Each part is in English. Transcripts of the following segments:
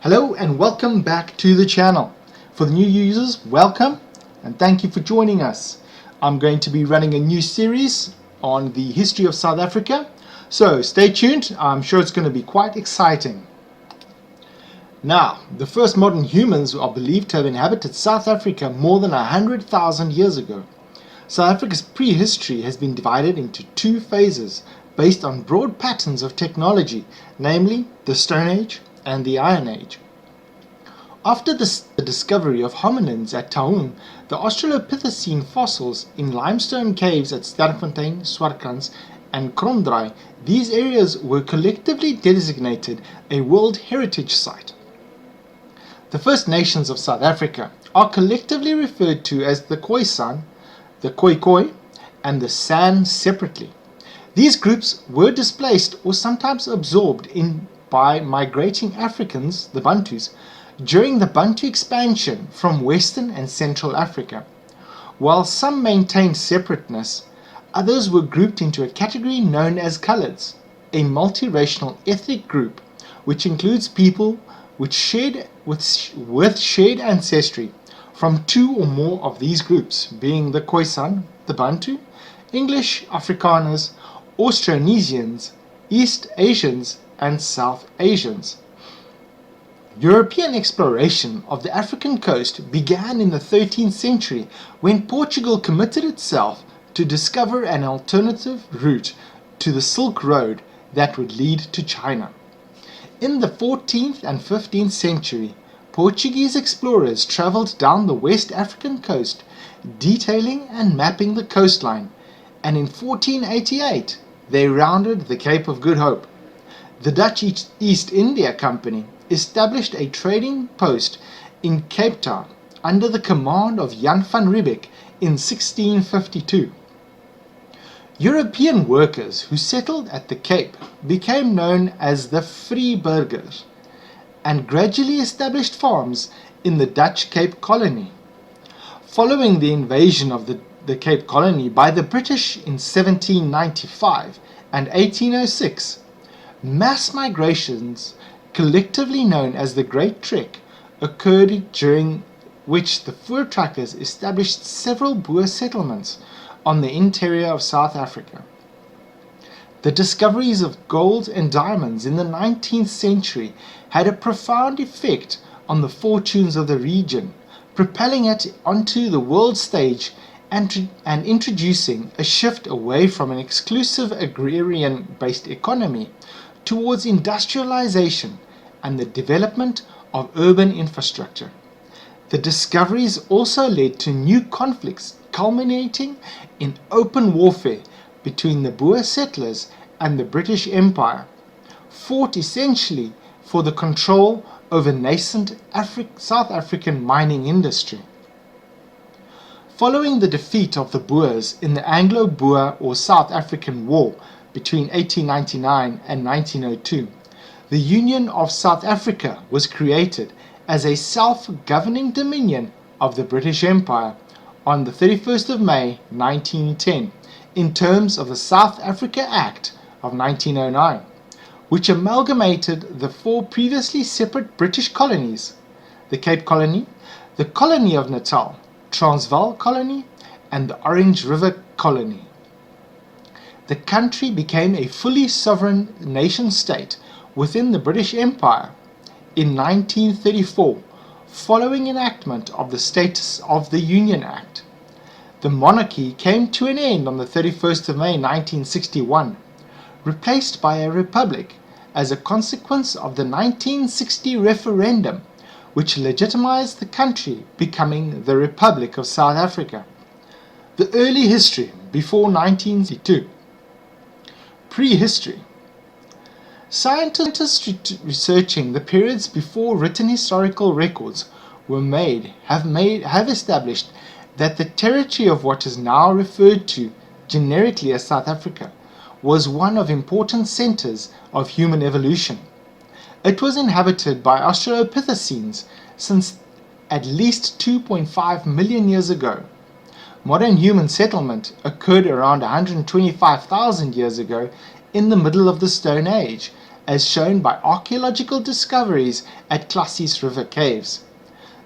Hello and welcome back to the channel. For the new users, welcome and thank you for joining us. I'm going to be running a new series on the history of South Africa, so stay tuned. I'm sure it's going to be quite exciting. Now, the first modern humans are believed to have inhabited South Africa more than 100,000 years ago. South Africa's prehistory has been divided into two phases based on broad patterns of technology, namely the Stone Age and the Iron Age. After the discovery of hominins at Taung, the Australopithecine fossils in limestone caves at Sterkfontein, Swartkrans and Kromdraai, these areas were collectively designated a World Heritage Site. The First Nations of South Africa are collectively referred to as the Khoisan, the Khoikhoi and the San separately. These groups were displaced or sometimes absorbed by migrating Africans, the Bantus, during the Bantu expansion from Western and Central Africa. While some maintained separateness, others were grouped into a category known as Coloureds, a multiracial ethnic group which includes people with shared ancestry from two or more of these groups, being the Khoisan, the Bantu, English Afrikaners, Austronesians, East Asians and South Asians. European exploration of the African coast began in the 13th century when Portugal committed itself to discover an alternative route to the Silk Road that would lead to China. In the 14th and 15th century, Portuguese explorers traveled down the West African coast, detailing and mapping the coastline, and in 1488 they rounded the Cape of Good Hope. The Dutch East India Company established a trading post in Cape Town under the command of Jan van Riebeeck in 1652. European workers who settled at the Cape became known as the Freeburgers and gradually established farms in the Dutch Cape Colony. Following the invasion of the Cape Colony by the British in 1795 and 1806, mass migrations, collectively known as the Great Trek, occurred, during which the fur-trackers established several Boer settlements on the interior of South Africa. The discoveries of gold and diamonds in the 19th century had a profound effect on the fortunes of the region, propelling it onto the world stage and introducing a shift away from an exclusive agrarian-based economy towards industrialization and the development of urban infrastructure. The discoveries also led to new conflicts culminating in open warfare between the Boer settlers and the British Empire, fought essentially for the control over nascent South African mining industry. Following the defeat of the Boers in the Anglo-Boer or South African War between 1899 and 1902, the Union of South Africa was created as a self-governing dominion of the British Empire on the 31st of May 1910 in terms of the South Africa Act of 1909, which amalgamated the four previously separate British colonies: the Cape Colony, the Colony of Natal, Transvaal Colony and the Orange River Colony. The country became a fully sovereign nation-state within the British Empire in 1934, following enactment of the Status of the Union Act. The monarchy came to an end on the 31st of May 1961, replaced by a republic as a consequence of the 1960 referendum, which legitimized the country becoming the Republic of South Africa. The early history before 1962. Prehistory. Scientists researching the periods before written historical records were have established that the territory of what is now referred to generically as South Africa was one of important centers of human evolution. It was inhabited by Australopithecines since at least 2.5 million years ago. Modern human settlement occurred around 125,000 years ago in the middle of the Stone Age as shown by archaeological discoveries at Klassies River caves.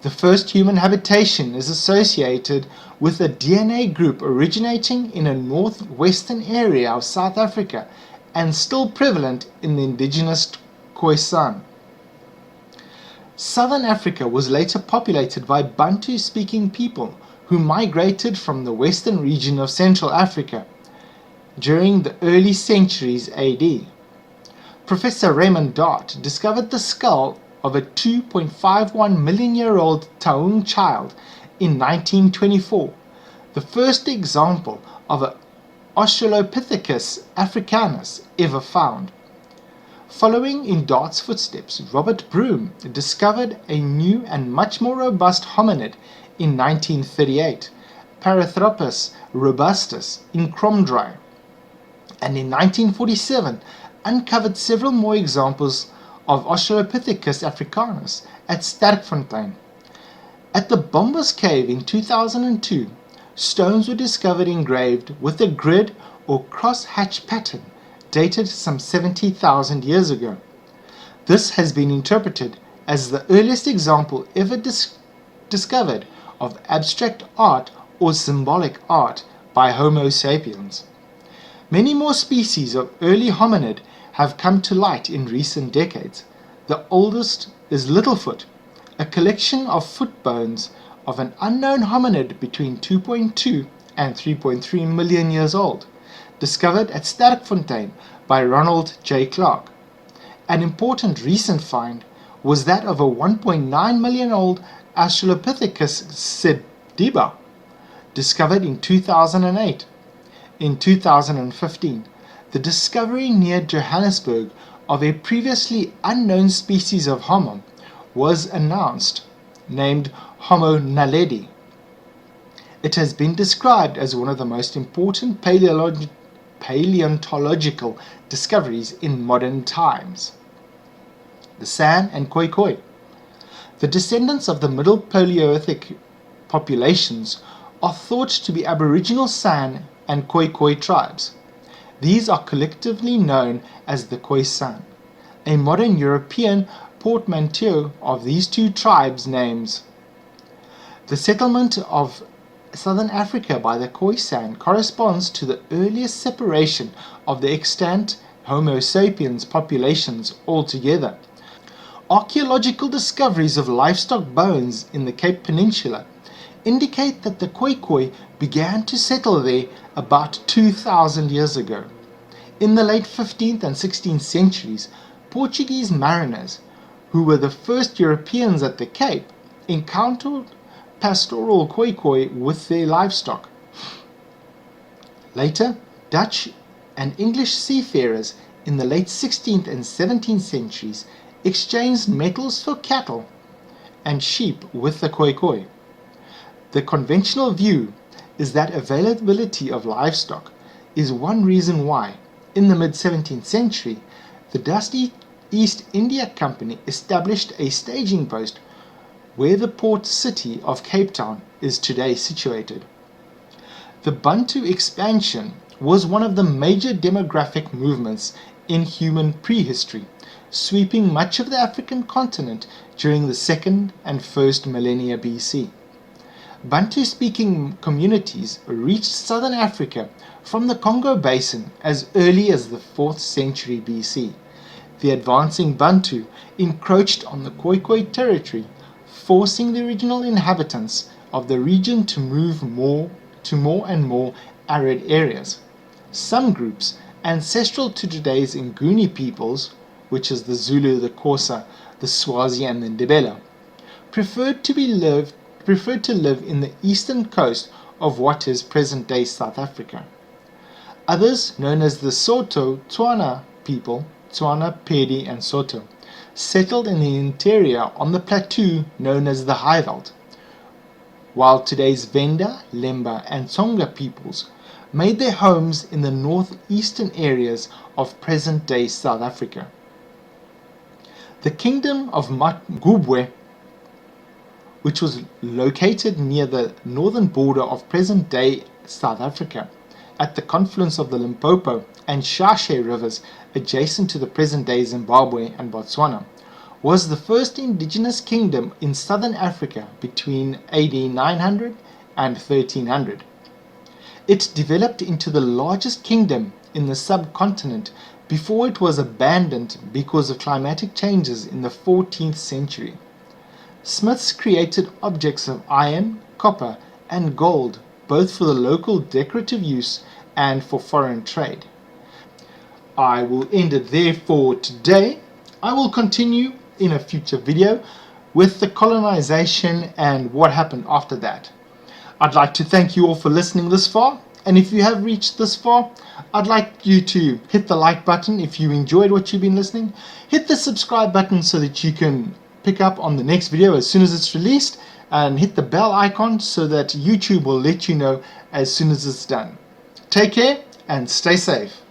The first human habitation is associated with a DNA group originating in a northwestern area of South Africa and still prevalent in the indigenous Khoisan. Southern Africa was later populated by Bantu-speaking people who migrated from the western region of Central Africa during the early centuries AD. Professor Raymond Dart discovered the skull of a 2.51 million year old Taung child in 1924, the first example of an Australopithecus africanus ever found. Following in Dart's footsteps, Robert Broom discovered a new and much more robust hominid in 1938, Paranthropus robustus in Kromdraai, and in 1947 uncovered several more examples of Australopithecus africanus at Sterkfontein. At the Bombers Cave in 2002, stones were discovered engraved with a grid or cross-hatch pattern dated some 70,000 years ago. This has been interpreted as the earliest example ever discovered of abstract art or symbolic art by Homo sapiens. Many more species of early hominid have come to light in recent decades. The oldest is Littlefoot, a collection of foot bones of an unknown hominid between 2.2 and 3.3 million years old, discovered at Sterkfontein by Ronald J. Clark. An important recent find was that of a 1.9 million old Australopithecus sediba, discovered in 2008. In 2015, the discovery near Johannesburg of a previously unknown species of Homo was announced, named Homo naledi. It has been described as one of the most important paleontological discoveries in modern times. The San and Khoikhoi. The descendants of the Middle Paleolithic populations are thought to be Aboriginal San and Khoikhoi tribes. These are collectively known as the Khoisan, a modern European portmanteau of these two tribes' names. The settlement of southern Africa by the Khoisan corresponds to the earliest separation of the extant Homo sapiens populations altogether. Archaeological discoveries of livestock bones in the Cape Peninsula indicate that the Khoikhoi began to settle there about 2,000 years ago. In the late 15th and 16th centuries, Portuguese mariners, who were the first Europeans at the Cape, encountered pastoral Khoikhoi with their livestock. Later, Dutch and English seafarers in the late 16th and 17th centuries exchanged metals for cattle and sheep with the Khoikhoi. The conventional view is that availability of livestock is one reason why, in the mid-17th century, the Dutch East India Company established a staging post where the port city of Cape Town is today situated. The Bantu expansion was one of the major demographic movements in human prehistory, sweeping much of the African continent during the 2nd and 1st millennia BC. Bantu-speaking communities reached southern Africa from the Congo Basin as early as the 4th century BC. The advancing Bantu encroached on the Khoikhoi territory, forcing the original inhabitants of the region to move more and more arid areas. Some groups, ancestral to today's Nguni peoples, which is the Zulu, the Xhosa, the Swazi and the Ndebele, preferred to live in the eastern coast of what is present-day South Africa. Others, known as the Soto Tswana people, Tswana, Pedi and Soto, settled in the interior on the plateau known as the Highveld, while today's Venda, Lemba and Tsonga peoples made their homes in the northeastern areas of present-day South Africa. The kingdom of Magubwe, which was located near the northern border of present-day South Africa, at the confluence of the Limpopo and Shashe rivers adjacent to the present-day Zimbabwe and Botswana, was the first indigenous kingdom in southern Africa between AD 900 and 1300. It developed into the largest kingdom in the subcontinent before it was abandoned because of climatic changes in the 14th century. Smiths created objects of iron, copper, and gold, both for the local decorative use and for foreign trade. I will end it there for today. I will continue in a future video with the colonization and what happened after that. I'd like to thank you all for listening this far, and if you have reached this far, I'd like you to hit the like button if you enjoyed what you've been listening. Hit the subscribe button so that you can pick up on the next video as soon as it's released, and hit the bell icon so that YouTube will let you know as soon as it's done. Take care and stay safe.